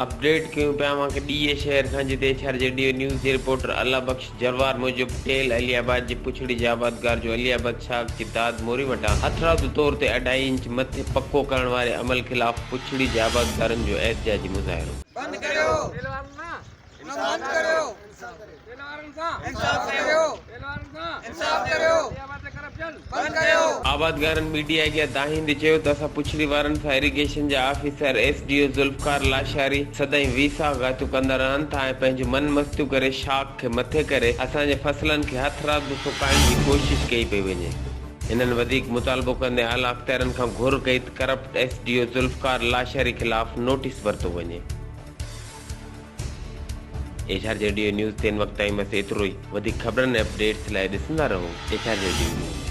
Update कयूं पिया वहाँ के डी शहर खां जिते एचआरजेडी न्यूज़ जे रिपोर्टर अल्लाह बख्श जरवार मूजिब टेल अलियाबाद जी पुछड़ी जी आबादगार जो अलियाबाद शाख जी दाद मोरी वटां हथरादू तौर ते 2.5 इंच मथे पक्को करण वारे अमल खिलाफ पुछड़ी जी आबादगारनि जो एहतजाजी मुज़ाहिरो। बंद करियो, बंद करियो, इंसाफ करियो, इंसाफ करियो, बंद करियो। आबादगारनि मीडिया खे दाहिंदे चयो त असां पुछड़ी वारनि सां इरिगेशन जा ऑफिसर एसडीओ ज़ुल्फ़कार लाशारी सदाईं वीसा गातू कंदा रहनि था ऐं पंहिंजूं मन मस्तियूं करे शाख खे मथे करे असांजे फसलनि खे हथरादू सुकाइण जी कोशिश कई पई वञे। हिननि वधीक मुतालबो कंदे आला अख़्तियारनि खां घुर कई त करप्ट एसडीओ ज़ुल्फ़कार लाशारी खिलाफ़ नोटिस वरितो वञे। एचआरजेडी न्यूज़ 3 वक्त ताईं बस एतिरो ई। वधीक ख़बरनि ऐं अपडेट्स लाइ ॾिसंदा रहो एचआरजेडी न्यूज़।